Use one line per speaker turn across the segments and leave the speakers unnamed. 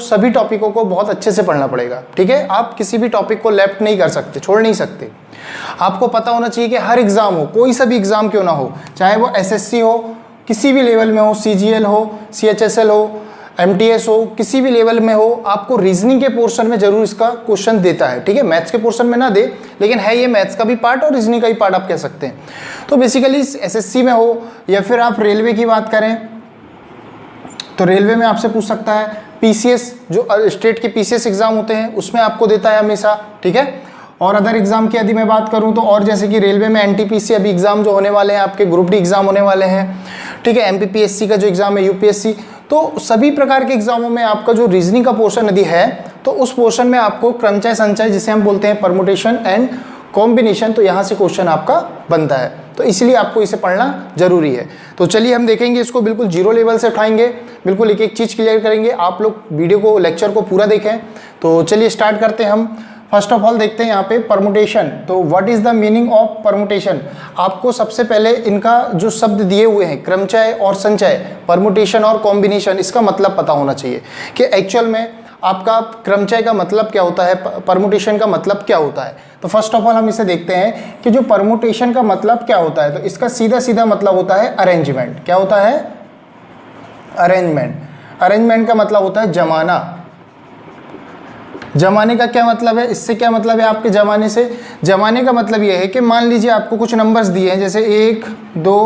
सभी टॉपिकों को बहुत अच्छे से पढ़ना पड़ेगा, ठीक है। आप किसी भी टॉपिक को लेफ्ट नहीं कर सकते, छोड़ नहीं सकते। आपको पता होना चाहिए कि हर एग्जाम हो, कोई सा भी एग्जाम क्यों ना हो, चाहे वो एसएससी हो, किसी भी लेवल में हो, सीजीएल हो, सीएचएसएल हो, एमटीएस हो, किसी भी लेवल में हो, आपको रीजनिंग के पोर्शन में जरूर इसका क्वेश्चन देता है, ठीक है। मैथ्स के पोर्शन में ना दे, लेकिन है ये मैथ्स का भी पार्ट और रीजनिंग का भी पार्ट आप कह सकते हैं। तो बेसिकली एसएससी में हो या फिर आप रेलवे की बात करें तो रेलवे में आपसे पूछ सकता है। पीसीएस, जो स्टेट के पीसीएस एग्जाम होते हैं उसमें आपको देता है हमेशा, ठीक है। और अदर एग्जाम की यदि मैं बात करूं तो और जैसे कि रेलवे में एनटीपीसी अभी एग्जाम जो होने वाले हैं, आपके ग्रुप डी एग्जाम होने वाले हैं, ठीक है। एमपीपीएससी का जो एग्जाम है, यूपीएससी, तो सभी प्रकार के एग्जामों में आपका जो रीजनिंग का पोर्शन यदि है तो उस पोर्शन में आपको क्रमचय संचय, जिसे हम बोलते हैं परमुटेशन एंड कॉम्बिनेशन, तो यहाँ से क्वेश्चन आपका बनता है। तो इसलिए आपको इसे पढ़ना जरूरी है। तो चलिए हम देखेंगे इसको, बिल्कुल जीरो लेवल से उठाएंगे, बिल्कुल एक एक चीज़ क्लियर करेंगे। आप लोग वीडियो को, लेक्चर को पूरा देखें। तो चलिए स्टार्ट करते हैं हम। फर्स्ट ऑफ ऑल देखते हैं यहाँ पे परमुटेशन। तो what is the meaning of permutation? आपको सबसे पहले इनका जो शब्द दिए हुए हैं, क्रमचय और संचय, परमुटेशन और कॉम्बिनेशन, इसका मतलब पता होना चाहिए कि एक्चुअल में आपका क्रमचय का मतलब क्या होता है, परमुटेशन का मतलब क्या होता है। तो फर्स्ट ऑफ ऑल हम इसे देखते हैं कि जो परमुटेशन का मतलब क्या होता है। तो इसका सीधा सीधा मतलब होता है अरेंजमेंट। क्या होता है? अरेंजमेंट। अरेंजमेंट का मतलब होता है जमाना। जमाने का क्या मतलब है? इससे क्या मतलब है आपके जमाने से? जमाने का मतलब यह है कि मान लीजिए आपको कुछ नंबर्स दिए हैं, जैसे 1 2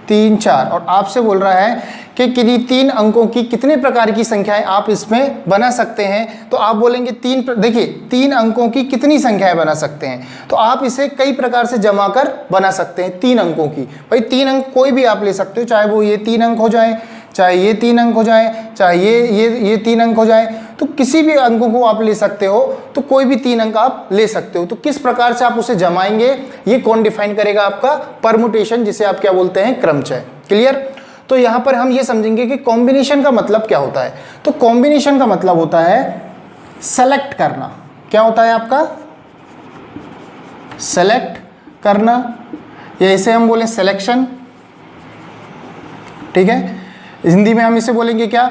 3 4, और आपसे बोल रहा है कि किन्हीं 3 अंकों की कितने प्रकार की संख्याएं आप इसमें बना सकते हैं। तो आप बोलेंगे देखिए 3 अंकों की कितनी संख्याएं बना सकते हैं। तो आप इसे कई प्रकार से जमा कर बना सकते हैं 3 अंकों की। भाई 3 अंक कोई भी आप ले सकते हो, चाहे वो ये 3 अंक हो जाए, चाहे ये 3 अंक हो जाए, चाहे ये 3 अंक हो जाए, तो किसी भी अंकों को आप ले सकते हो। तो कोई भी 3 अंक आप ले सकते हो। तो किस प्रकार से आप उसे जमाएंगे, ये कौन डिफाइन करेगा? आपका परमुटेशन, जिसे आप क्या बोलते हैं? क्रमचय। क्लियर? तो यहां पर हम ये समझेंगे कि कॉम्बिनेशन का मतलब क्या होता है। तो कॉम्बिनेशन का मतलब होता है सेलेक्ट करना। क्या होता है आपका? सेलेक्ट करना, या इसे हम बोले सिलेक्शन, ठीक है। हिंदी में हम इसे बोलेंगे क्या?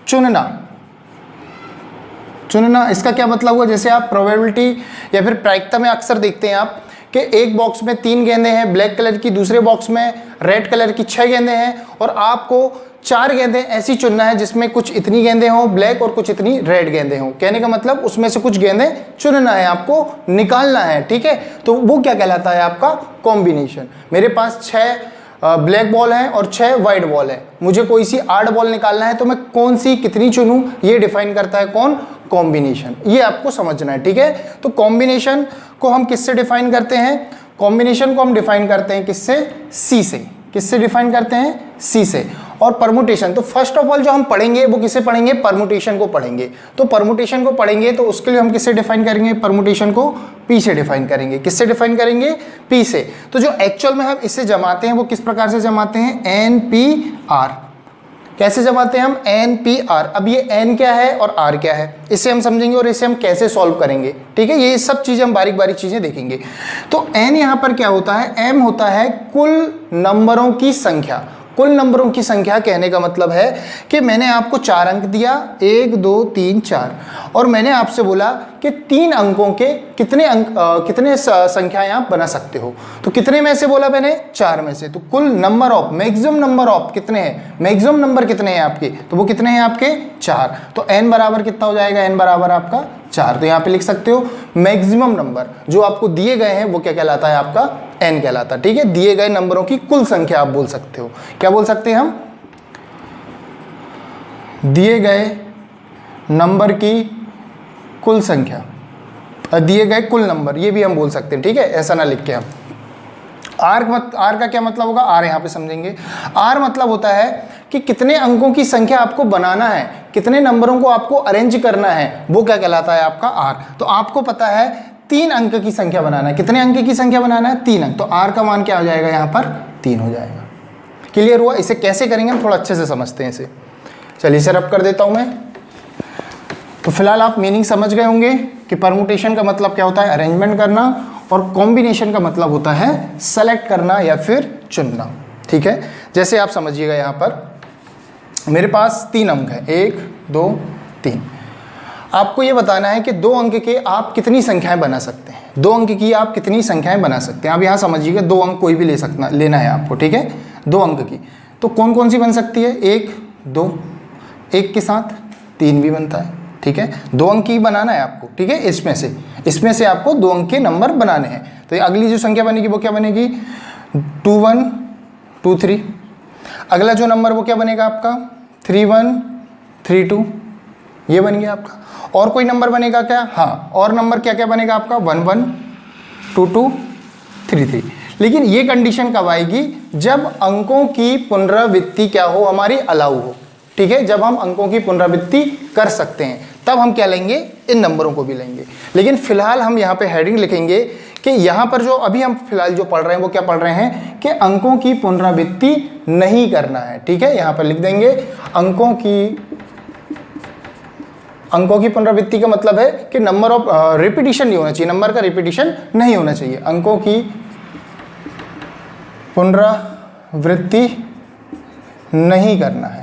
चुनना। चुनना, इसका क्या मतलब हुआ? जैसे आप प्रोबेबिलिटी या फिर प्रायिकता में अक्सर देखते हैं आप कि एक बॉक्स में 3 गेंदें हैं ब्लैक कलर की, दूसरे बॉक्स में रेड कलर की 6 गेंदें हैं, और आपको 4 गेंदें ऐसी चुनना है जिसमें कुछ इतनी गेंदें हों ब्लैक और कुछ इतनी रेड गेंदें हों। कहने का मतलब उसमें से कुछ गेंदें चुनना है, आपको निकालना है, ठीक है। तो वो क्या कहलाता है? आपका कॉम्बिनेशन। मेरे पास 6 ब्लैक बॉल है और 6 वाइट बॉल है, मुझे कोई सी 8 बॉल निकालना है, तो मैं कौन सी कितनी चुनूं, ये डिफाइन करता है कौन? कॉम्बिनेशन। ये आपको समझना है, ठीक है। तो कॉम्बिनेशन को हम किससे डिफाइन करते हैं? कॉम्बिनेशन को हम डिफाइन करते हैं किससे? सी से। किससे डिफाइन करते हैं? सी से। और परमुटेशन, तो फर्स्ट ऑफ ऑल जो हम पढ़ेंगे वो किसे पढ़ेंगे? परमुटेशन को पढ़ेंगे। तो परमुटेशन को पढ़ेंगे तो उसके लिए हम किससे डिफाइन करेंगे? परमुटेशन को पी से डिफाइन करेंगे। किससे डिफाइन करेंगे? पी से। तो जो एक्चुअल में हम इससे जमाते हैं वो किस प्रकार से जमाते हैं? N P R. कैसे जमाते हैं हम? N P R. अब ये एन क्या है और आर क्या है, इसे हम समझेंगे और इसे हम कैसे सॉल्व करेंगे, ठीक है। ये सब चीजें हम बारीक बारीक चीजें देखेंगे। तो एन यहाँ पर क्या होता है? एम होता है कुल नंबरों की संख्या। कुल नंबरों की संख्या कहने का मतलब है कि मैंने आपको 4 अंक दिया, 1 2 3 4, और मैंने आपसे बोला कि 3 अंकों के कितने कितने संख्याएं आप बना सकते हो। तो कितने में से बोला मैंने? 4 में से। तो कुल number of, maximum number of कितने हैं? मैक्सिमम नंबर कितने हैं आपके? तो वो कितने हैं आपके? 4। तो n बराबर कितना हो जाएगा? n बराबर आपका 4। तो यहाँ पे लिख सकते हो मैक्सिमम नंबर जो आपको दिए गए हैं वो क्या कहलाता है? आपका n कहलाता है, ठीक है। दिए गए नंबरों की कुल संख्या आप बोल सकते हो। क्या बोल सकते हैं हम? दिए गए नंबर की कुल संख्या, दिए गए कुल नंबर, ये भी हम बोल सकते हैं, ठीक है। ऐसा ना लिख के हम आर का क्या मतलब होगा? आर यहाँ पे समझेंगे। आर मतलब होता है कि कितने अंकों की संख्या आपको बनाना है, कितने नंबरों को आपको अरेंज करना है, वो क्या कहलाता है? आपका आर। तो आपको पता है 3 अंक की संख्या बनाना है। कितने अंक की संख्या बनाना है? 3 अंक। तो आर का मान क्या हो जाएगा? यहाँ पर 3 हो जाएगा। क्लियर हुआ? इसे कैसे करेंगे हम थोड़ा अच्छे से समझते हैं इसे। चलिए इसे रब कर देता हूँ मैं। तो फिलहाल आप मीनिंग समझ गए होंगे कि परमुटेशन का मतलब क्या होता है? अरेंजमेंट करना, और कॉम्बिनेशन का मतलब होता है सेलेक्ट करना या फिर चुनना, ठीक है। जैसे आप समझिएगा, यहाँ पर मेरे पास 3 अंक है, 1 2 3। आपको ये बताना है कि 2 अंक के आप कितनी संख्याएं बना सकते हैं, 2 अंक की आप कितनी संख्याएं बना सकते हैं। आप यहाँ समझिएगा 2 अंक कोई भी लेना है आपको, ठीक है। 2 अंक की तो कौन कौन सी बन सकती है, 1 2, 1 के साथ 3 भी बनता है, ठीक है। 2 अंक की बनाना है आपको, ठीक है। इसमें से आपको 2 अंक के नंबर बनाने हैं। तो अगली जो संख्या बनेगी वो क्या बनेगी, 2 1 2 3। अगला जो नंबर वो क्या बनेगा आपका, 3 1 3 2, ये बन गया आपका। और कोई नंबर बनेगा क्या, हाँ, और नंबर क्या क्या बनेगा आपका, 1 1 2 2 3 3। लेकिन ये कंडीशन कब आएगी, जब अंकों की पुनरावृत्ति क्या हो, हमारी अलाउ हो, ठीक है। जब हम अंकों की पुनरावृत्ति कर सकते हैं तब हम क्या लेंगे, इन नंबरों को भी लेंगे। लेकिन फिलहाल हम यहाँ पे हेडिंग लिखेंगे कि यहाँ पर जो अभी हम फिलहाल जो पढ़ रहे हैं वो क्या पढ़ रहे हैं कि अंकों की पुनरावृत्ति नहीं करना है, ठीक है। यहाँ पर लिख देंगे अंकों की पुनरावृत्ति का मतलब है कि नंबर ऑफ रिपीटिशन नहीं होना चाहिए, नंबर का रिपीटिशन नहीं होना चाहिए। अंकों की पुनरावृत्ति नहीं करना है,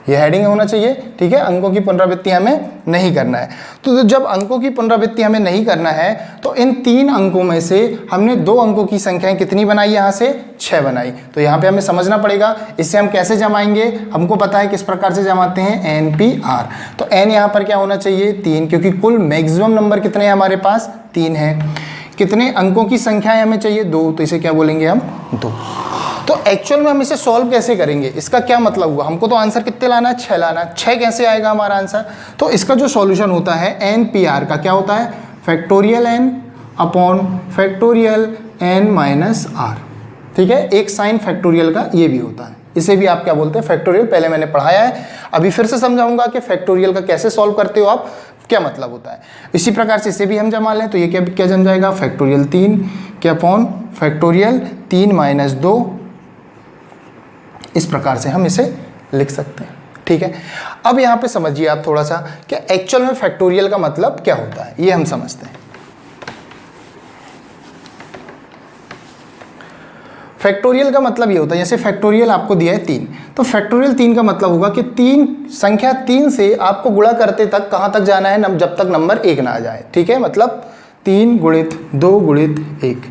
ये हेडिंग होना चाहिए, ठीक है। अंकों की पुनरावृत्ति हमें नहीं करना है। तो जब अंकों की पुनरावृत्ति हमें नहीं करना है तो इन 3 अंकों में से हमने 2 अंकों की संख्याएं कितनी बनाई, यहाँ से 6 बनाई। तो यहाँ पे हमें समझना पड़ेगा इससे हम कैसे जमाएंगे। हमको पता है किस प्रकार से जमाते हैं, NPR। तो n यहाँ पर क्या होना चाहिए, 3, क्योंकि कुल मैक्सिमम नंबर कितने हैं हमारे पास, 3 है। कितने अंकों की संख्याएं हमें चाहिए, 2, तो इसे क्या बोलेंगे हम, 2। तो एक्चुअल में हम इसे सॉल्व कैसे करेंगे, इसका क्या मतलब हुआ, हमको तो आंसर कितने लाना है, 6 लाना है। 6 कैसे आएगा हमारा आंसर, तो इसका जो सॉल्यूशन होता है NPR का क्या होता है, factorial n upon factorial n minus r, ठीक है। एक साइन फैक्टोरियल का ये भी होता है, इसे भी आप क्या बोलते हैं, फैक्टोरियल। पहले मैंने पढ़ाया है, अभी फिर से समझाऊंगा कि फैक्टोरियल का कैसे सॉल्व करते हो आप, क्या मतलब होता है। इसी प्रकार से इसे भी हम जमा लें तो ये क्या जम जाएगा, फैक्टोरियल 3 के अपॉन फैक्टोरियल 3 माइनस 2। इस प्रकार से हम इसे लिख सकते हैं, ठीक है। अब यहाँ पे समझिए आप थोड़ा सा कि एक्चुअल में फैक्टोरियल का मतलब क्या होता है, ये हम समझते हैं। फैक्टोरियल का मतलब ये होता है, जैसे फैक्टोरियल आपको दिया है 3, तो फैक्टोरियल 3 का मतलब होगा कि संख्या 3 से आपको गुणा करते तक कहाँ तक जाना है, जब तक नंबर 1 ना आ जाए, ठीक है। मतलब 3 गुणित 2 गुणित 1,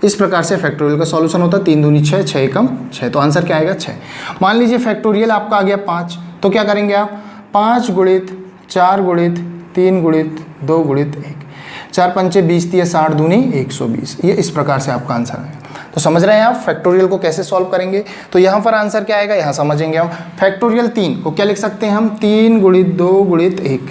इस प्रकार से फैक्टोरियल का सॉल्यूशन होता है। 3 दूनी 6, 6 एकम 6, तो आंसर क्या आएगा, 6। मान लीजिए फैक्टोरियल आपका आ गया 5, तो क्या करेंगे आप, 5 गुणित 4 गुणित 3 गुणित 2 गुणित 1, 4 पंचे 20, 60 दूनी 120, ये इस प्रकार से आपका आंसर आएगा। तो समझ रहे हैं आप फैक्टोरियल को कैसे सॉल्व करेंगे। तो यहाँ पर आंसर क्या आएगा, यहाँ समझेंगे हम। फैक्टोरियल 3 को क्या लिख सकते हैं हम, 3 गुणित 2 गुणित 1,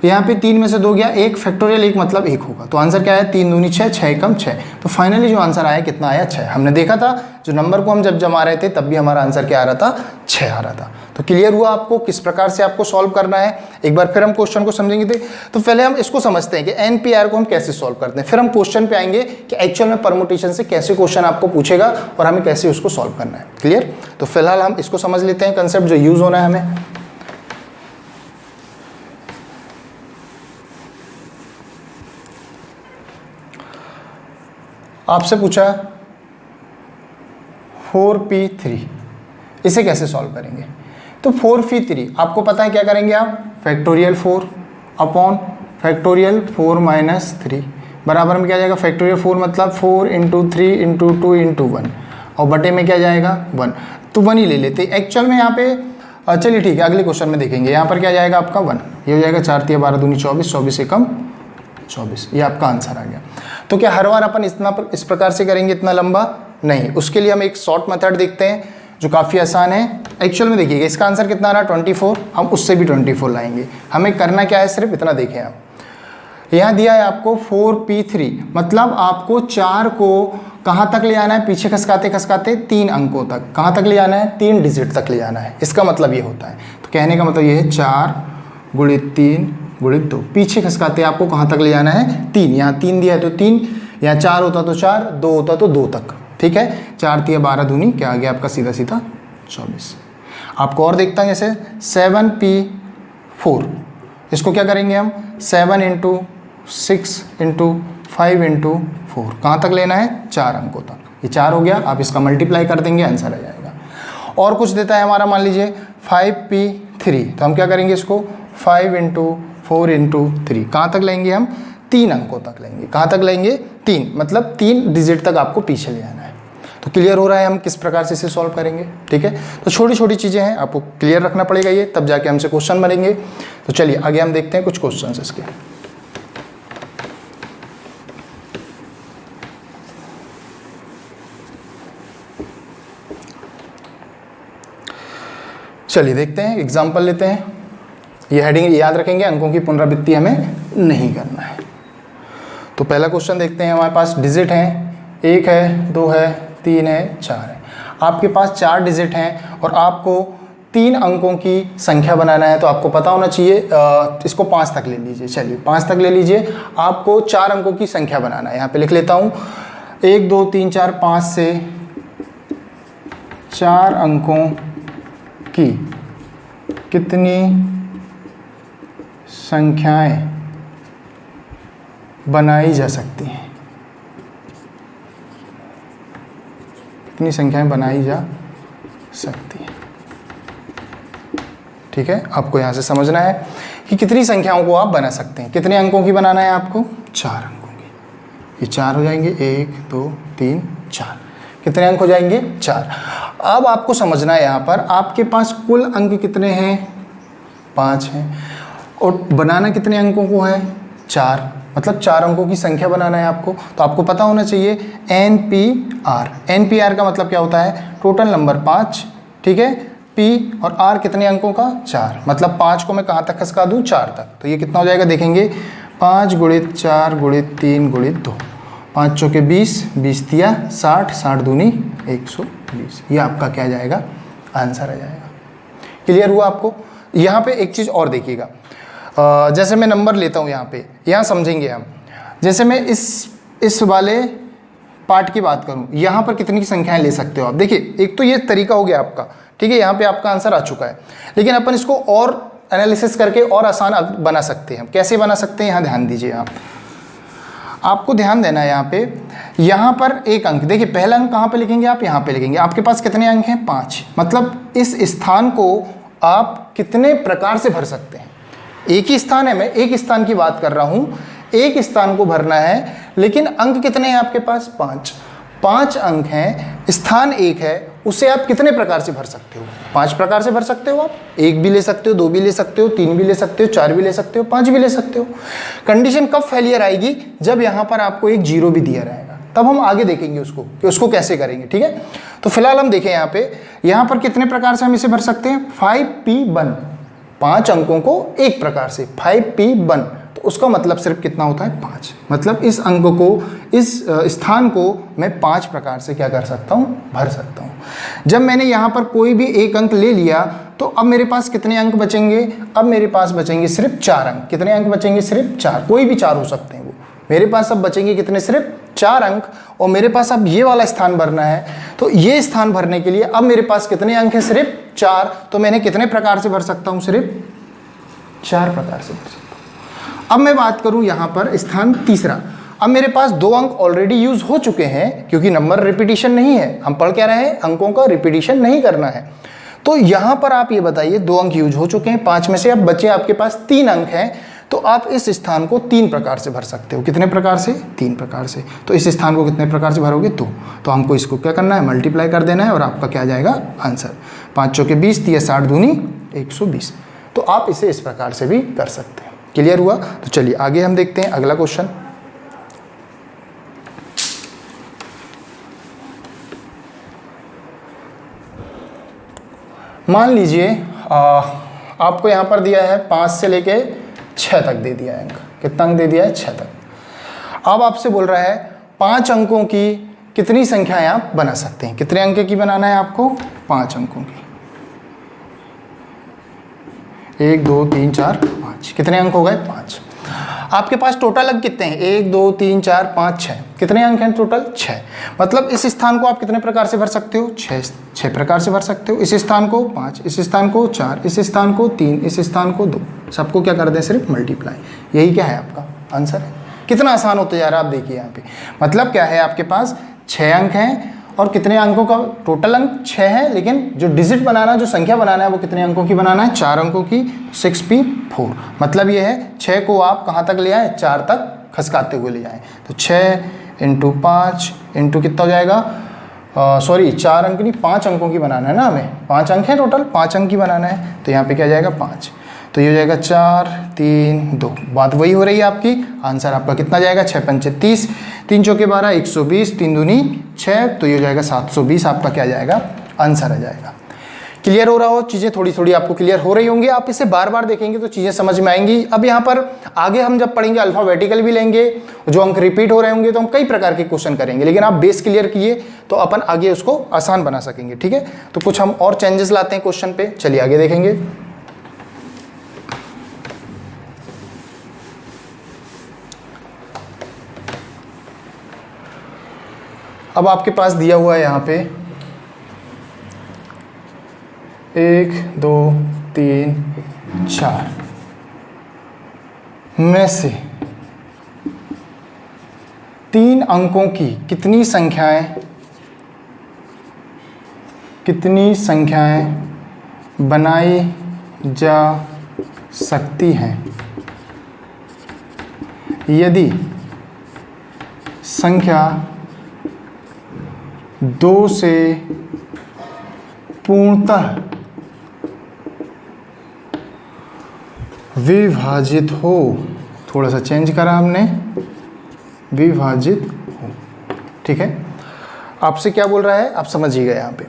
यहाँ पे 3 में से 2 गया, 1 फैक्टोरियल 1 मतलब 1 होगा। तो आंसर क्या है, 3 दूनी 6, 6 एकम 6। तो फाइनली जो आंसर आया कितना आया, 6। हमने देखा था जो नंबर को हम जब जमा रहे थे तब भी हमारा आंसर क्या आ रहा था, 6 आ रहा था। तो क्लियर हुआ आपको किस प्रकार से आपको सॉल्व करना है। एक बार फिर हम क्वेश्चन को समझेंगे। तो पहले हम इसको समझते हैं कि NPR को हम कैसे सॉल्व करते हैं, फिर हम क्वेश्चन पे आएंगे कि एक्चुअल में परमुटेशन से कैसे क्वेश्चन आपको पूछेगा और हमें कैसे उसको सॉल्व करना है। क्लियर। तो फिलहाल हम इसको समझ लेते हैं, कंसेप्ट जो यूज होना है हमें। आपसे पूछा 4p3, इसे कैसे सॉल्व करेंगे। तो 4p3 आपको पता है क्या करेंगे आप, फैक्टोरियल 4 अपॉन फैक्टोरियल 4 माइनस 3 बराबर में क्या जाएगा, फैक्टोरियल 4 मतलब 4 इंटू 3 इंटू 2 इंटू 1, और बटे में क्या जाएगा 1, तो 1 ही ले लेते हैं एक्चुअल में यहाँ पे। चलिए ठीक है, अगले क्वेश्चन में देखेंगे। यहाँ पर क्या जाएगा आपका 1, ये हो जाएगा 4 3 12 दूनी 24, 24 एकम 24, ये आपका आंसर आ गया। तो क्या हर बार अपन इस प्रकार से करेंगे इतना लंबा, नहीं। उसके लिए हम एक शॉर्ट मेथड देखते हैं जो काफ़ी आसान है। एक्चुअल में देखिएगा इसका आंसर कितना आ रहा है 24, हम उससे भी 24 लाएंगे। हमें करना क्या है, सिर्फ इतना देखें आप, यहाँ दिया है आपको 4p3, मतलब आपको 4 को कहाँ तक ले आना है, पीछे खसकाते खसकाते 3 अंकों तक, कहाँ तक ले आना है, 3 डिजिट तक ले जाना है। इसका मतलब ये होता है। तो कहने का मतलब ये है 4 गुणित 3 गुणित 2, पीछे खसकाते आपको कहाँ तक ले जाना है, 3। यहाँ 3 दिया है तो 3, यहाँ 4 होता तो 4, 2 होता तो 2 तक, ठीक है। 4 3 12 दूनी क्या आ गया आपका, सीधा सीधा 24। आपको और देखता है जैसे 7p4, इसको क्या करेंगे हम, 7 इंटू 6 इंटू 5 इंटू 4, कहाँ तक लेना है, 4 अंकों तक। ये 4 हो गया, आप इसका मल्टीप्लाई कर देंगे, आंसर आ जाएगा। और कुछ देता है हमारा, मान लीजिए 5p3, तो हम क्या करेंगे इसको 5 इंटू 4 इंटू 3, कहाँ तक लेंगे हम? 3 अंकों तक लेंगे। कहाँ तक लेंगे? 3, मतलब 3 डिजिट तक आपको पीछे ले आना है। तो क्लियर हो रहा है हम किस प्रकार से इसे सॉल्व करेंगे, ठीक है। तो छोटी छोटी चीज़ें हैं, आपको क्लियर रखना पड़ेगा ये, तब जाके हमसे क्वेश्चन बनेंगे। तो चलिए आगे हम देखते हैं कुछ क्वेश्चन इसके। चलिए देखते हैं, एग्जाम्पल लेते हैं। ये हेडिंग याद रखेंगे, अंकों की पुनरावृत्ति हमें नहीं करना है। तो पहला क्वेश्चन देखते हैं। हमारे पास डिजिट हैं, 1 है, 2 है, 3 है, 4 है। आपके पास 4 डिजिट हैं और आपको 3 अंकों की संख्या बनाना है। तो आपको पता होना चाहिए, इसको 5 तक ले लीजिए। चलिए 5 तक ले लीजिए। आपको 4 अंकों की संख्या बनाना है। यहाँ पे लिख लेता हूँ, 1 2 3 4 5 से 4 अंकों की कितनी संख्याएं बनाई जा सकती हैं? कितनी संख्याएं बनाई जा सकती हैं? ठीक है, आपको यहाँ से समझना है कि कितनी संख्याओं को आप बना सकते हैं। कितने अंकों की बनाना है आपको? 4 अंकों की। ये 4 हो जाएंगे, 1 2 3 4। कितने अंक हो जाएंगे? 4। अब आपको समझना है यहाँ पर आपके पास कुल अंक कितने हैं? 5 हैं। और बनाना कितने अंकों को है? 4, मतलब 4 अंकों की संख्या बनाना है आपको। तो आपको पता होना चाहिए NPR। NPR का मतलब क्या होता है? टोटल नंबर 5, ठीक है। P और R कितने अंकों का? 4, मतलब 5 को मैं कहाँ तक खसका दूँ? 4 तक। तो ये कितना हो जाएगा देखेंगे, 5 × 4 × 3 × 2, 5 चौके 20, 20 तिया 60, 60 दूनी 120। ये आपका क्या जाएगा? आंसर आ जाएगा। क्लियर हुआ आपको? यहाँ पे एक चीज़ और देखिएगा, जैसे मैं नंबर लेता हूँ यहाँ पे, यहाँ समझेंगे हम। जैसे मैं इस वाले पार्ट की बात करूँ, यहाँ पर कितनी संख्याएं ले सकते हो आप? देखिए, एक तो ये तरीका हो गया आपका, ठीक है, यहाँ पे आपका आंसर आ चुका है। लेकिन अपन इसको और एनालिसिस करके और आसान बना सकते हैं। कैसे बना सकते हैं? यहाँ ध्यान दीजिए आप, आपको ध्यान देना है यहाँ पे। यहाँ पर एक अंक, देखिए पहला अंक कहाँ पे लिखेंगे आप? यहाँ पे लिखेंगे। आपके पास कितने अंक हैं? 5। मतलब इस स्थान को आप कितने प्रकार से भर सकते हैं? एक ही स्थान है, मैं एक स्थान की बात कर रहा हूँ, एक स्थान को भरना है, लेकिन अंक कितने हैं आपके पास? 5। 5 अंक हैं, स्थान एक है, उसे आप कितने प्रकार से भर सकते हो? 5 प्रकार से भर सकते हो आप। 1 भी ले सकते हो, 2 भी ले सकते हो, 3 भी ले सकते हो, 4 भी ले सकते हो, 5 भी ले सकते हो। कंडीशन कब फेलियर आएगी? जब यहाँ पर आपको एक 0 भी दिया रहेगा, तब हम आगे देखेंगे उसको कि उसको कैसे करेंगे, ठीक है। तो फिलहाल हम देखें यहाँ पर कितने प्रकार से हम इसे भर सकते हैं? 5P1, 5 अंकों को एक प्रकार से 5P1, तो उसका मतलब सिर्फ कितना होता है? 5। मतलब इस अंक को, इस स्थान को मैं 5 प्रकार से क्या कर सकता हूँ? भर सकता हूँ। जब मैंने यहाँ पर कोई भी एक अंक ले लिया, तो अब मेरे पास कितने अंक बचेंगे? अब मेरे पास बचेंगे सिर्फ 4 अंक। कितने अंक बचेंगे? सिर्फ 4। कोई भी 4 हो सकते हैं वो। मेरे पास अब बचेंगे कितने? सिर्फ 4 अंक। और मेरे पास अब ये वाला स्थान भरना है, तो ये स्थान भरने के लिए अब मेरे पास कितने अंक हैं? सिर्फ 4। तो मैंने कितने प्रकार से भर सकता हूँ? सिर्फ 4 प्रकार से भर सकता हूँ। अब मैं बात करूँ यहाँ पर स्थान तीसरा। अब मेरे पास 2 अंक ऑलरेडी यूज हो चुके हैं, क्योंकि नंबर रिपीटिशन नहीं है। हम पढ़ क्या रहे हैं? अंकों का रिपीटिशन नहीं करना है। तो यहाँ पर आप ये बताइए, 2 अंक यूज हो चुके हैं, 5 में से अब बचे आपके पास 3 अंक हैं, तो आप इस स्थान को 3 प्रकार से भर सकते हो। कितने प्रकार से? 3 प्रकार से। तो इस स्थान को कितने प्रकार से भरोगे? 2। तो हमको इसको क्या करना है? मल्टीप्लाई कर देना है, और आपका क्या जाएगा? आंसर। 5 चौके 20, 60 दूनी 120। तो आप इसे इस प्रकार से भी कर सकते हैं। क्लियर हुआ? तो चलिए आगे हम देखते हैं अगला क्वेश्चन। मान लीजिए आपको यहाँ पर दिया है 5 से लेके 6 तक दे दिया है अंक। कितना अंक दे दिया है? 6 तक। अब आपसे बोल रहा है 5 अंकों की कितनी संख्याएं आप बना सकते हैं? कितने अंक की बनाना है आपको? 5 अंकों की। 1 2 3 4 5। कितने अंक हो गए? 5। आपके पास टोटल अंक कितने हैं? 1 2 3 4 5 6। कितने अंक हैं टोटल? 6। मतलब इस स्थान को आप कितने प्रकार से भर सकते हो? 6 प्रकार से भर सकते हो। इस स्थान को 5, इस स्थान को 4, इस स्थान को 3, इस स्थान को 2। सबको क्या कर दें? सिर्फ मल्टीप्लाई। यही क्या है? आपका आंसर है। कितना आसान होता जा रहा है आप देखिए यहाँ पे। मतलब क्या है? आपके पास 6 अंक हैं और कितने अंकों का टोटल अंक 6 है, लेकिन जो डिजिट बनाना, जो संख्या बनाना है वो कितने अंकों की बनाना है, 4 अंकों की, 6p4। मतलब ये है 6 को आप कहाँ तक ले आए, 4 तक खसकाते हुए ले आए। तो 6 × 5 इंटू कितना हो जाएगा, सॉरी 4 अंक नहीं 5 अंकों की बनाना है ना, हमें 5 अंक है टोटल, 5 अंक की बनाना है। तो यहाँ पे क्या जाएगा 5, तो ये हो जाएगा 4 3 2, बात वही हो रही है आपकी। आंसर आपका कितना जाएगा, 6 × 5 = 30, 3 × 4 = 12, 120, 3 दूनी 6, तो ये हो जाएगा 720 आपका क्या जाएगा, आंसर आ जाएगा। क्लियर हो रहा हो, चीज़ें थोड़ी थोड़ी आपको क्लियर हो रही होंगी, आप इसे बार बार देखेंगे तो चीज़ें समझ में आएंगी। अब यहाँ पर आगे हम जब पढ़ेंगे अल्फ़ाबेटिकल भी लेंगे, जो अंक रिपीट हो रहे होंगे तो हम कई प्रकार के क्वेश्चन करेंगे, लेकिन आप बेस क्लियर किए तो अपन आगे उसको आसान बना सकेंगे। ठीक है, तो कुछ हम और चेंजेस लाते हैं क्वेश्चन पे, चलिए आगे देखेंगे। अब आपके पास दिया हुआ है यहाँ पे 1 2 3 4 में से 3 अंकों की कितनी संख्याएं बनाई जा सकती हैं यदि संख्या 2 से पूर्णतः विभाजित हो। थोड़ा सा चेंज करा हमने, विभाजित हो। ठीक है, आपसे क्या बोल रहा है आप समझिएगा। यहाँ पे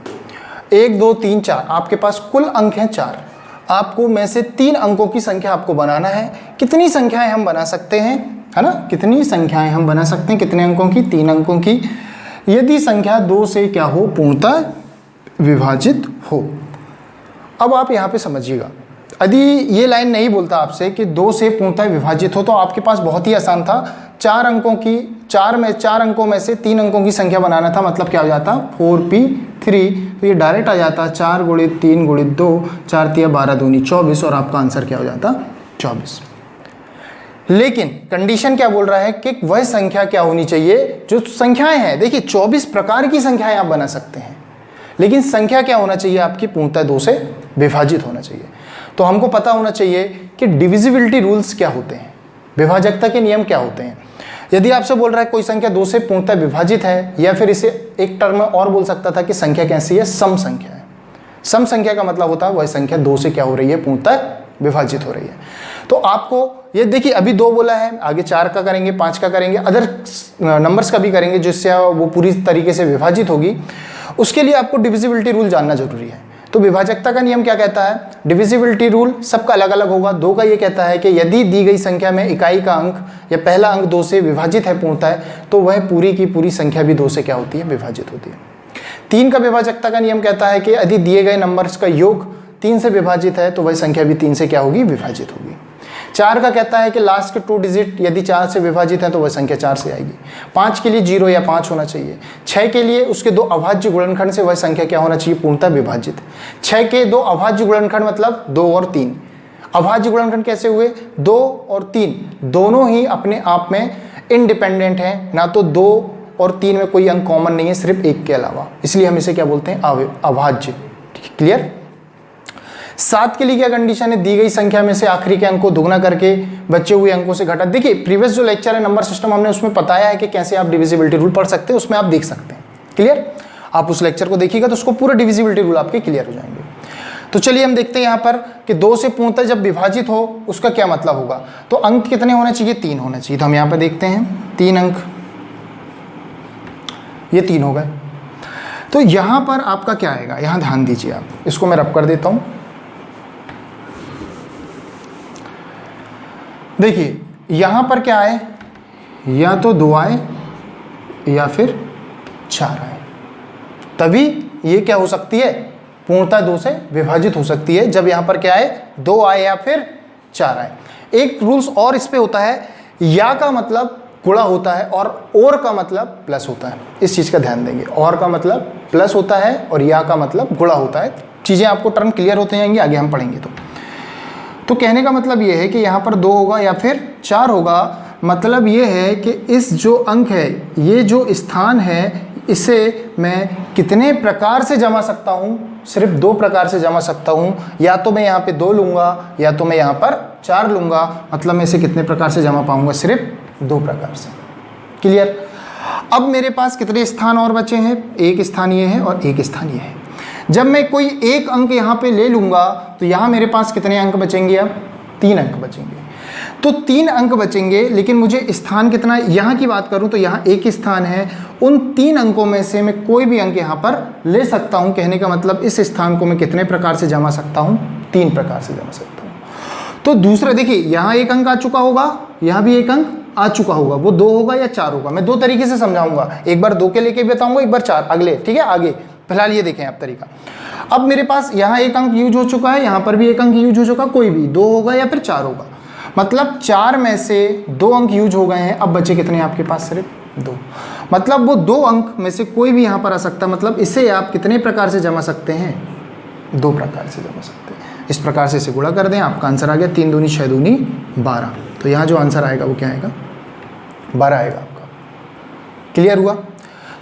1 2 3 4 आपके पास कुल अंक हैं 4, आपको में से 3 अंकों की संख्या आपको बनाना है। कितनी संख्याएं हम बना सकते हैं, है ना, कितनी संख्याएं हम बना सकते हैं, कितने अंकों की, 3 अंकों की, यदि संख्या 2 से क्या हो, पूर्णतः विभाजित हो। अब आप यहाँ पे समझिएगा, यदि ये लाइन नहीं बोलता आपसे कि 2 से पूर्णतः विभाजित हो, तो आपके पास बहुत ही आसान था, 4 अंकों में से 3 अंकों की संख्या बनाना था। मतलब क्या हो जाता, 4p3, तो ये डायरेक्ट आ जाता 4 × 3 × 2, 4 × 12 दूनी 24, और आपका आंसर क्या हो जाता 24। लेकिन कंडीशन क्या बोल रहा है कि वह संख्या क्या होनी चाहिए, जो संख्याएं हैं, देखिए 24 प्रकार की संख्याएं आप बना सकते हैं, लेकिन संख्या क्या होना चाहिए आपकी, पूर्णतः 2 से विभाजित होना चाहिए। तो हमको पता होना चाहिए कि डिविजिबिलिटी रूल्स क्या होते हैं, विभाजकता के नियम क्या होते हैं। यदि आपसे बोल रहा है कोई संख्या 2 से पूर्णतः विभाजित है, या फिर इसे एक टर्म में और बोल सकता था कि संख्या कैसी है, सम संख्या है। सम संख्या का मतलब होता है वह संख्या 2 से क्या हो रही है, पूर्णतः विभाजित हो रही है। तो आपको ये देखिए, अभी 2 बोला है, आगे 4 का करेंगे, 5 का करेंगे, अदर नंबर्स का भी करेंगे जिससे वो पूरी तरीके से विभाजित होगी। उसके लिए आपको डिविजिबिलिटी रूल जानना जरूरी है। तो विभाजकता का नियम क्या कहता है, डिविजिबिलिटी रूल सबका अलग अलग होगा। 2 का ये कहता है कि यदि दी गई संख्या में इकाई का अंक या पहला अंक 2 से विभाजित है पूर्णतः, तो वह पूरी की पूरी संख्या भी 2 से क्या होती है, विभाजित होती है। 3 का विभाजकता का नियम कहता है कि यदि दिए गए नंबर्स का योग 3 से विभाजित है, तो वह संख्या भी 3 से क्या होगी, विभाजित होगी। 4 का कहता है कि लास्ट के 2 डिजिट यदि 4 से विभाजित है तो वह संख्या 4 से आएगी। 5 के लिए 0 या 5 होना चाहिए। 6 के लिए उसके 2 अभाज्य गुणनखंड से वह संख्या क्या होना चाहिए, पूर्णतः विभाजित। 6 के 2 अभाज्य गुणनखंड मतलब 2 और 3। अभाज्य गुणनखंड कैसे हुए, 2 और 3 दोनों ही अपने आप में इंडिपेंडेंट हैं, ना तो 2 और 3 में कोई अंक कॉमन नहीं है सिर्फ 1 के अलावा, इसलिए हम इसे क्या बोलते हैं, अभाज्य। क्लियर। 7 के लिए क्या कंडीशन है, दी गई संख्या में से आखिरी के अंक को दुगना करके बचे हुए अंकों से घटा। देखिए प्रीवियस जो लेक्चर है नंबर सिस्टम, हमने उसमें बताया है कि कैसे आप डिविजिबिलिटी रूल पढ़ सकते हैं, उसमें आप देख सकते हैं। क्लियर, आप उस लेक्चर को देखिएगा तो उसको पूरा डिविजिबिलिटी रूल आपके क्लियर हो जाएंगे। तो चलिए हम देखते हैं यहाँ पर कि 2 से पूर्णतः जब विभाजित हो उसका क्या मतलब होगा। तो अंक कितने होने चाहिए, 3 होने चाहिए। तो हम यहाँ पर देखते हैं 3 अंक, ये 3 हो गए। तो यहाँ पर आपका क्या आएगा, यहाँ ध्यान दीजिए आप, इसको मैं रब कर देता हूँ। देखिए यहाँ पर क्या आए, या तो 2 आए या फिर 4 आए, तभी ये क्या हो सकती है, पूर्णतः 2 से विभाजित हो सकती है। जब यहाँ पर क्या आए, 2 आए या फिर 4 आए। एक रूल्स और इस पे होता है, या का मतलब गुणा होता है और का मतलब प्लस होता है। इस चीज़ का ध्यान देंगे, और का मतलब प्लस होता है और या का मतलब गुणा होता है। चीज़ें आपको टर्म क्लियर होते जाएंगी, आगे हम पढ़ेंगे। तो कहने का मतलब ये है कि यहाँ पर 2 होगा या फिर 4 होगा। मतलब ये है कि इस जो अंक है, ये जो स्थान है, इसे मैं कितने प्रकार से जमा सकता हूँ? सिर्फ 2 प्रकार से जमा सकता हूँ। या तो मैं यहाँ पे 2 लूँगा या तो मैं यहाँ पर 4 लूँगा। मतलब मैं इसे कितने प्रकार से जमा पाऊँगा? सिर्फ 2 प्रकार से। क्लियर? अब मेरे पास कितने स्थान और बचे हैं? एक स्थान ये है और एक स्थान ये है। जब मैं कोई एक अंक यहाँ पे ले लूँगा तो यहाँ मेरे पास कितने अंक बचेंगे? अब 3 अंक बचेंगे। तो 3 अंक बचेंगे, लेकिन मुझे स्थान कितना, यहाँ की बात करूँ तो यहाँ एक स्थान है। उन 3 अंकों में से मैं कोई भी अंक यहाँ पर ले सकता हूँ। कहने का मतलब इस स्थान को मैं कितने प्रकार से जमा सकता हूँ? 3 प्रकार से जमा सकता हूँ। तो दूसरा देखिए, यहाँ एक अंक आ चुका होगा, यहाँ भी एक अंक आ चुका होगा। वो 2 होगा या 4 होगा? मैं 2 तरीके से समझाऊंगा, एक बार 2 के लेके बताऊंगा, एक बार 4 अगले। ठीक है, आगे फिलहाल ये देखें आप तरीका। अब मेरे पास यहाँ एक अंक यूज हो चुका है, यहाँ पर भी एक अंक यूज हो चुका, कोई भी 2 होगा या फिर 4 होगा। मतलब 4 में से 2 अंक यूज हो गए हैं। अब बचे कितने आपके पास? सिर्फ 2। मतलब वो 2 अंक में से कोई भी यहाँ पर आ सकता है। मतलब इसे आप कितने प्रकार से जमा सकते हैं? 2 प्रकार से जमा सकते हैं। इस प्रकार से इसे गुणा कर दें, आपका आंसर आ गया 3 दूनी 6 दूनी 12। तो यहाँ जो आंसर आएगा वो क्या आएगा? 12 आएगा आपका। क्लियर हुआ?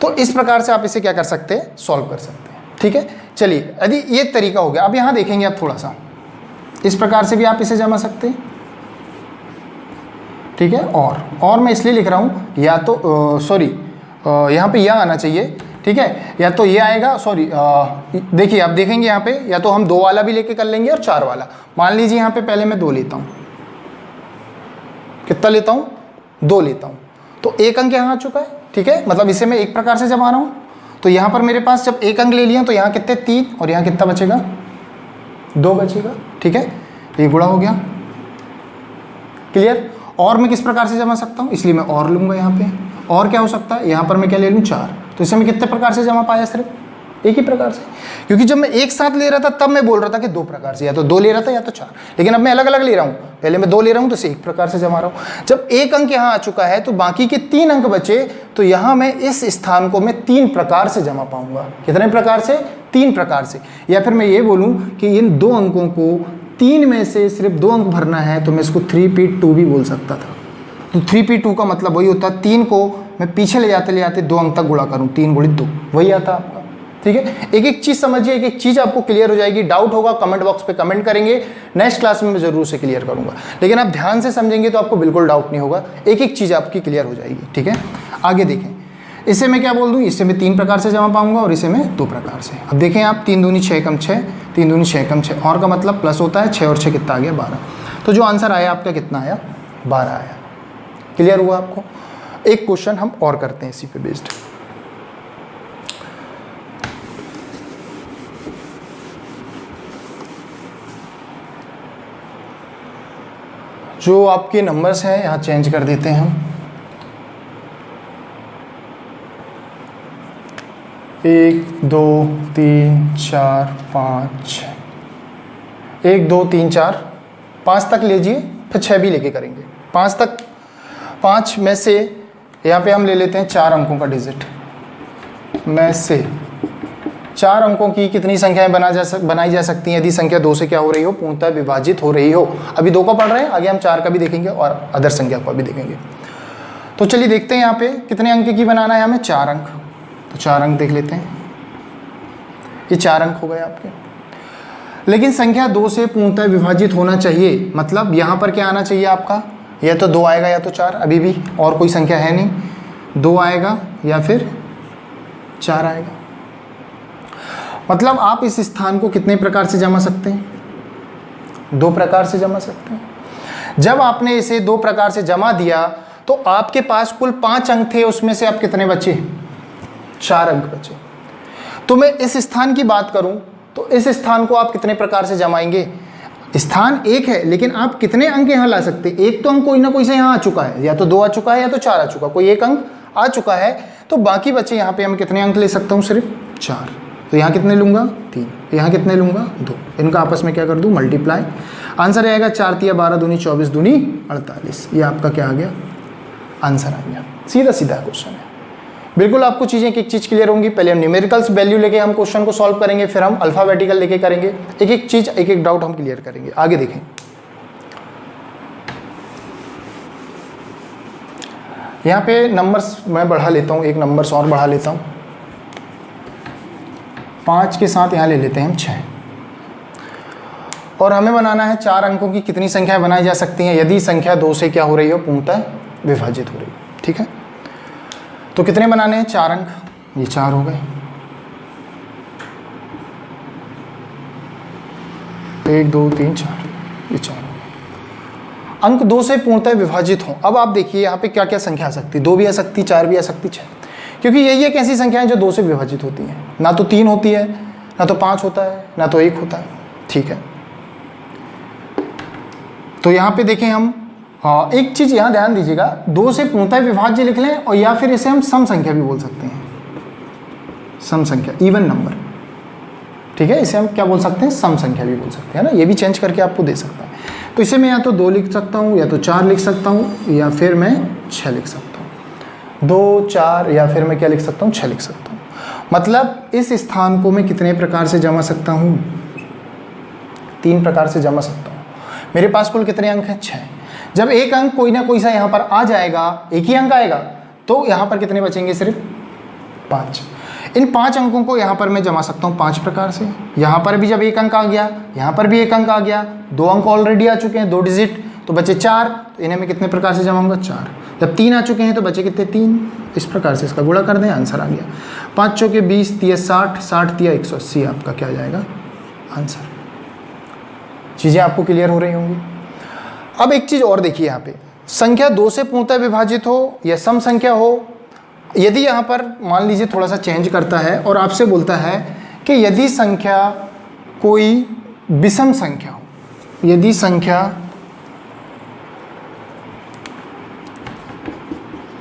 तो इस प्रकार से आप इसे क्या कर सकते हैं? सॉल्व कर सकते हैं। ठीक है, चलिए यदि ये तरीका हो गया। अब यहाँ देखेंगे आप थोड़ा सा, इस प्रकार से भी आप इसे जमा सकते हैं। ठीक है, और मैं इसलिए लिख रहा हूँ, या तो सॉरी यहाँ पे यह आना चाहिए। ठीक है, या तो ये आएगा, सॉरी देखिए आप देखेंगे यहाँ पे, या तो हम 2 वाला भी लेके कर लेंगे और 4 वाला। मान लीजिए यहाँ पे पहले मैं 2 लेता हूँ। कितना लेता हूँ? 2 लेता हूँ। तो एक अंक यहाँ आ चुका है। ठीक है, मतलब इसे मैं एक प्रकार से जमा रहा हूँ। तो यहाँ पर मेरे पास जब एक अंक ले लिया तो यहाँ कितने? 3, और यहाँ कितना बचेगा? 2 बचेगा। ठीक है, ये गुणा हो गया। क्लियर? और मैं किस प्रकार से जमा सकता हूँ? इसलिए मैं और लूँगा यहाँ पे। और क्या हो सकता है? यहाँ पर मैं क्या ले लूँ? 4। तो इसे मैं कितने प्रकार से जमा पाया? सिर्फ एक ही प्रकार से। क्योंकि जब मैं एक साथ ले रहा था तब मैं बोल रहा था कि 2 प्रकार से, या तो 2 ले रहा था या तो 4। लेकिन अब मैं अलग अलग ले रहा हूँ। पहले मैं 2 ले रहा हूँ तो इसे एक प्रकार से जमा रहा हूँ। जब एक अंक यहाँ आ चुका है तो बाकी के 3 अंक बचे, तो यहाँ मैं इस स्थान को मैं 3 प्रकार से जमा पाऊंगा। कितने प्रकार से? 3 प्रकार से। या फिर मैं ये बोलूँ कि इन 2 अंकों को 3 में से सिर्फ 2 अंक भरना है, तो मैं इसको 3p2 भी बोल सकता था। तो 3p2 का मतलब वही होता है, 3 को मैं पीछे ले जाते 2 अंक तक गुणा करूँ, 3 गुणित 2, वही आता आपका। ठीक है, एक एक चीज़ समझिए, एक एक चीज़ आपको क्लियर हो जाएगी। डाउट होगा कमेंट बॉक्स पे कमेंट करेंगे, नेक्स्ट क्लास में मैं ज़रूर से क्लियर करूँगा। लेकिन आप ध्यान से समझेंगे तो आपको बिल्कुल डाउट नहीं होगा, एक एक चीज़ आपकी क्लियर हो जाएगी। ठीक है, आगे देखें। इसे मैं क्या बोल दूँ? इसे मैं 3 प्रकार से जमा पाऊँगा और इसे मैं 2 प्रकार से। अब देखें आप, 3 दूनी 6 कम 6, 3 दूनी 6 कम 6, और का मतलब प्लस होता है। 6 और 6 कितना आ गया? 12। तो जो आंसर आया आपका कितना आया? 12 आया। क्लियर हुआ आपको? एक क्वेश्चन हम और करते हैं इसी पे बेस्ड। जो आपके नंबर्स हैं यहाँ चेंज कर देते हैं हम। 1 2 3 4 5 1 2 3 4 5 तक लीजिए, फिर 6 भी लेके करेंगे। 5 तक, 5 में से यहाँ पे हम ले लेते हैं 4 अंकों का डिजिट में से। 4 अंकों की कितनी संख्याएं बनाई जा सकती हैं यदि संख्या 2 से क्या हो रही हो? पूर्णतः विभाजित हो रही हो। अभी 2 का पढ़ रहे हैं, आगे हम 4 का भी देखेंगे और अदर संख्या का भी देखेंगे। तो चलिए देखते हैं यहाँ पे कितने अंक की बनाना है हमें? 4 अंक। तो 4 अंक देख लेते हैं। ये 4 अंक हो गए आपके। लेकिन संख्या 2 से पूर्णतः विभाजित होना चाहिए। मतलब यहाँ पर क्या आना चाहिए आपका? या तो 2 आएगा या तो 4। अभी भी और कोई संख्या है नहीं। 2 आएगा या फिर 4 आएगा। मतलब आप इस स्थान को कितने प्रकार से जमा सकते हैं? 2 प्रकार से जमा सकते हैं। जब आपने इसे 2 प्रकार से जमा दिया तो आपके पास कुल 5 अंक थे, उसमें से आप कितने बचे? 4 अंक बचे। तो मैं इस स्थान की बात करूं तो इस स्थान को आप कितने प्रकार से जमाएंगे? स्थान एक है, लेकिन आप कितने अंक यहाँ ला सकते हैं? एक तो अंक कोई ना कोई से यहाँ आ चुका है, या तो 2 आ चुका है या तो 4 आ चुका, कोई एक अंक आ चुका है। तो बाकी बचे यहाँ पे हम कितने अंक ले सकता हूँ? सिर्फ 4। तो यहाँ कितने लूँगा? 3। यहाँ कितने लूँगा? 2। इनका आपस में क्या कर दूँ? मल्टीप्लाई। आंसर आएगा 4 तिया 12 दूनी 24 दूनी 48। ये आपका क्या आ गया? आंसर आ गया। सीधा सीधा क्वेश्चन है। बिल्कुल आपको चीज़ें एक चीज़ क्लियर होंगी। पहले हम न्यूमेरिकल्स वैल्यू लेके हम क्वेश्चन को सॉल्व करेंगे, फिर हम अल्फाबेटिकल लेके करेंगे। एक एक चीज़, एक एक डाउट हम क्लियर करेंगे। आगे देखें। यहाँ पे नंबर्स मैं बढ़ा लेता हूँ, एक नंबर्स और बढ़ा लेता हूँ। 5 के साथ यहाँ ले लेते हैं हम 6। और हमें बनाना है 4 अंकों की कितनी संख्याएं बनाई जा सकती हैं यदि संख्या 2 से क्या हो रही हो, पूर्णतः विभाजित हो रही हो। ठीक है, तो कितने बनाने हैं, 4 अंक, ये 4 हो गए। 1 2 3 4, ये 4 हो गए। अंक 2 से पूर्णतः विभाजित हों। अब आप देखिए यहाँ पे क्या क्या संख्या आ सकती है, 2 भी आ सकती, 4 भी आ सकती, 6, क्योंकि यही एक ऐसी संख्या है जो 2 से विभाजित होती हैं। ना तो 3 होती है, ना तो 5 होता है, ना तो 1 होता है। ठीक है, तो यहाँ पे देखें हम, एक चीज़ यहाँ ध्यान दीजिएगा, 2 से पूर्णतः विभाज्य लिख लें, और या फिर इसे हम सम संख्या भी बोल सकते हैं, सम संख्या, इवन नंबर। ठीक है, इसे हम क्या बोल सकते हैं, सम संख्या भी बोल सकते हैं ना, ये भी चेंज करके आपको दे सकता है। तो इसे मैं या तो 2 लिख सकता हूँ, या तो 4 लिख सकता हूँ, या फिर मैं 6 लिख सकता हूँ। 2 4 या फिर मैं क्या लिख सकता हूँ, 6 लिख सकता हूँ। मतलब इस स्थान को मैं कितने प्रकार से जमा सकता हूँ, 3 प्रकार से जमा सकता हूँ। मेरे पास कुल कितने अंक हैं, 6। जब एक अंक कोई ना कोई सा यहाँ पर आ जाएगा, एक ही अंक आएगा, तो यहाँ पर कितने बचेंगे, सिर्फ 5। इन 5 अंकों को यहाँ पर मैं जमा सकता हूँ 5 प्रकार से। यहाँ पर भी जब एक अंक आ गया, यहाँ पर भी एक अंक आ गया, 2 अंक ऑलरेडी आ चुके हैं, 2 डिजिट, तो बचे 4, तो इन्हें मैं कितने प्रकार से जमाऊंगा, 4। जब 3 आ चुके हैं तो बचे कितने, 3। इस प्रकार से इसका गुणा कर दें, आंसर आ गया। 5 चौके 20, 3 60, 60 3 180, आपका क्या आ जाएगा, आंसर। चीज़ें आपको क्लियर हो रही होंगी। अब एक चीज़ और देखिए, यहाँ पे संख्या 2 से पूर्णतः विभाजित हो या सम संख्या हो, यदि यहाँ पर मान लीजिए थोड़ा सा चेंज करता है और आपसे बोलता है कि यदि संख्या कोई विषम संख्या हो, यदि संख्या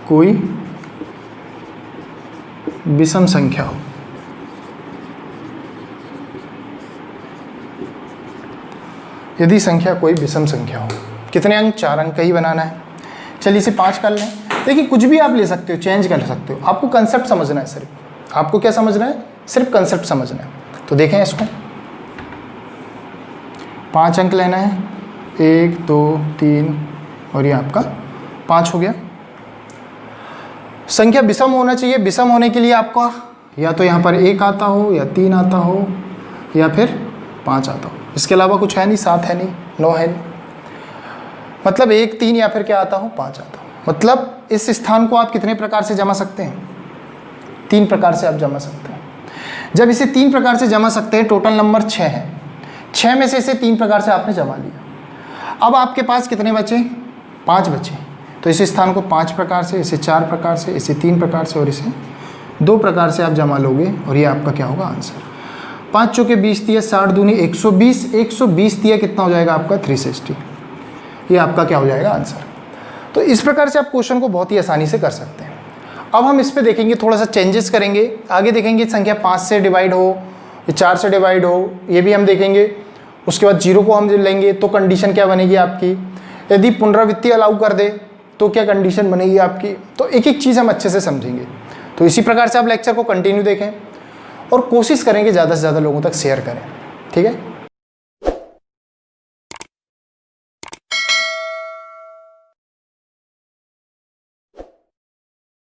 कोई विषम संख्या हो, यदि संख्या कोई विषम संख्या हो, कितने अंक, 4 अंक का ही बनाना है। चलिए इसे 5 कर लें। देखिए कुछ भी आप ले सकते हो, चेंज कर सकते हो, आपको कंसेप्ट समझना है, सिर्फ आपको क्या समझना है, सिर्फ कंसेप्ट समझना है। तो देखें इसको, 5 अंक लेना है, 1 2 3, और ये आपका 5 हो गया। संख्या विषम होना चाहिए, विषम होने के लिए आपका या तो यहाँ पर 1 आता हो, या 3 आता हो, या फिर 5 आता हो। इसके अलावा कुछ है नहीं, 7 है नहीं, 9 है नहीं, मतलब 1 3 या फिर क्या आता हो, 5 आता हो। मतलब इस स्थान को आप कितने प्रकार से जमा सकते हैं, 3 प्रकार से आप जमा सकते हैं। जब इसे 3 प्रकार से जमा सकते हैं, टोटल नंबर 6 है, 6 में से इसे 3 प्रकार से आपने जमा लिया। अब आपके पास कितने बचे, 5 बचे। तो इस स्थान को 5 प्रकार से, इसे 4 प्रकार से, इसे 3 प्रकार से, और इसे 2 प्रकार से आप जमा लोगे, और ये आपका क्या होगा, आंसर। 5 चौके 20 दिया, 60 दूनी 120, 120 दिया, कितना हो जाएगा आपका, 360। ये आपका क्या हो जाएगा, आंसर। तो इस प्रकार से आप क्वेश्चन को बहुत ही आसानी से कर सकते हैं। अब हम इस पे देखेंगे, थोड़ा सा चेंजेस करेंगे, आगे देखेंगे संख्या 5 से डिवाइड हो या 4 से डिवाइड हो, ये भी हम देखेंगे। उसके बाद 0 को हम लेंगे तो कंडीशन क्या बनेगी आपकी, यदि पुनरावृत्ति अलाउ कर दे तो क्या कंडीशन बनेगी आपकी। तो एक एक चीज़ हम अच्छे से समझेंगे। तो इसी प्रकार से आप लेक्चर को कंटिन्यू देखें और कोशिश करें कि ज़्यादा से ज़्यादा लोगों तक शेयर करें। ठीक है।